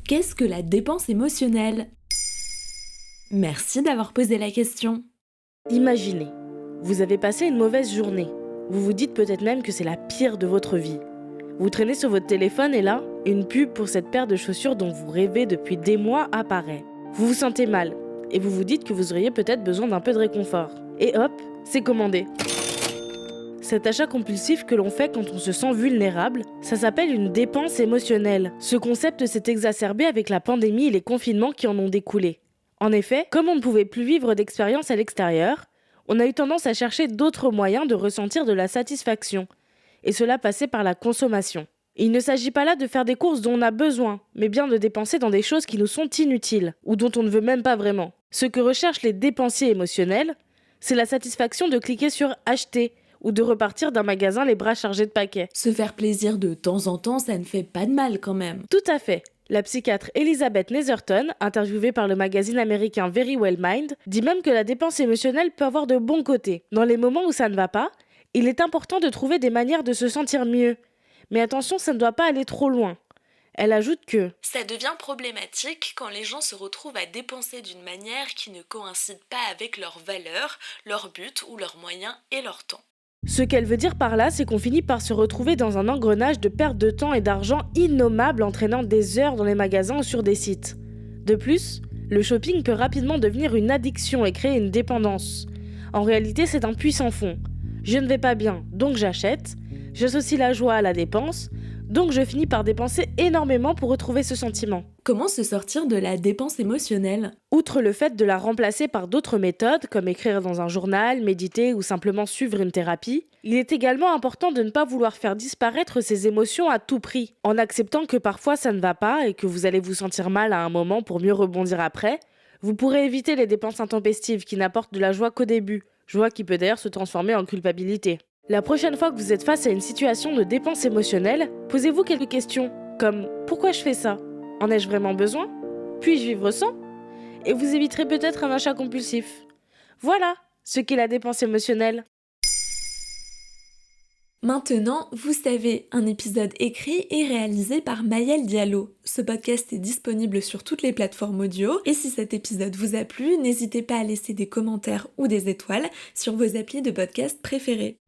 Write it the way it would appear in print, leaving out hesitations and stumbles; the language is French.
Qu'est-ce que la dépense émotionnelle ? Merci d'avoir posé la question. Imaginez, vous avez passé une mauvaise journée. Vous vous dites peut-être même que c'est la pire de votre vie. Vous traînez sur votre téléphone et là, une pub pour cette paire de chaussures dont vous rêvez depuis des mois apparaît. Vous vous sentez mal et vous vous dites que vous auriez peut-être besoin d'un peu de réconfort. Et hop, c'est commandé. Cet achat compulsif que l'on fait quand on se sent vulnérable, ça s'appelle une dépense émotionnelle. Ce concept s'est exacerbé avec la pandémie et les confinements qui en ont découlé. En effet, comme on ne pouvait plus vivre d'expérience à l'extérieur, on a eu tendance à chercher d'autres moyens de ressentir de la satisfaction. Et cela passait par la consommation. Et il ne s'agit pas là de faire des courses dont on a besoin, mais bien de dépenser dans des choses qui nous sont inutiles, ou dont on ne veut même pas vraiment. Ce que recherchent les dépensiers émotionnels, c'est la satisfaction de cliquer sur « acheter » ou de repartir d'un magasin les bras chargés de paquets. Se faire plaisir de temps en temps, ça ne fait pas de mal quand même. Tout à fait. La psychiatre Elizabeth Netherton, interviewée par le magazine américain Very Well Mind, dit même que la dépense émotionnelle peut avoir de bons côtés. Dans les moments où ça ne va pas, il est important de trouver des manières de se sentir mieux. Mais attention, ça ne doit pas aller trop loin. Elle ajoute que ça devient problématique quand les gens se retrouvent à dépenser d'une manière qui ne coïncide pas avec leurs valeurs, leurs buts ou leurs moyens et leur temps. ce qu'elle veut dire par là, c'est qu'on finit par se retrouver dans un engrenage de perte de temps et d'argent innommable entraînant des heures dans les magasins ou sur des sites. De plus, le shopping peut rapidement devenir une addiction et créer une dépendance. En réalité, c'est un puits sans fond. Je ne vais pas bien, donc j'achète. J'associe la joie à la dépense, donc je finis par dépenser énormément pour retrouver ce sentiment. Comment se sortir de la dépense émotionnelle ? Outre le fait de la remplacer par d'autres méthodes, comme écrire dans un journal, méditer ou simplement suivre une thérapie, il est également important de ne pas vouloir faire disparaître ces émotions à tout prix. En acceptant que parfois ça ne va pas et que vous allez vous sentir mal à un moment pour mieux rebondir après, vous pourrez éviter les dépenses intempestives qui n'apportent de la joie qu'au début, joie qui peut d'ailleurs se transformer en culpabilité. La prochaine fois que vous êtes face à une situation de dépense émotionnelle, posez-vous quelques questions, comme « Pourquoi je fais ça ? En ai-je vraiment besoin ? Puis-je vivre sans ?» Et vous éviterez peut-être un achat compulsif. Voilà ce qu'est la dépense émotionnelle. Maintenant, vous savez, un épisode écrit et réalisé par Maëlle Diallo. Ce podcast est disponible sur toutes les plateformes audio et si cet épisode vous a plu, n'hésitez pas à laisser des commentaires ou des étoiles sur vos applis de podcast préférés.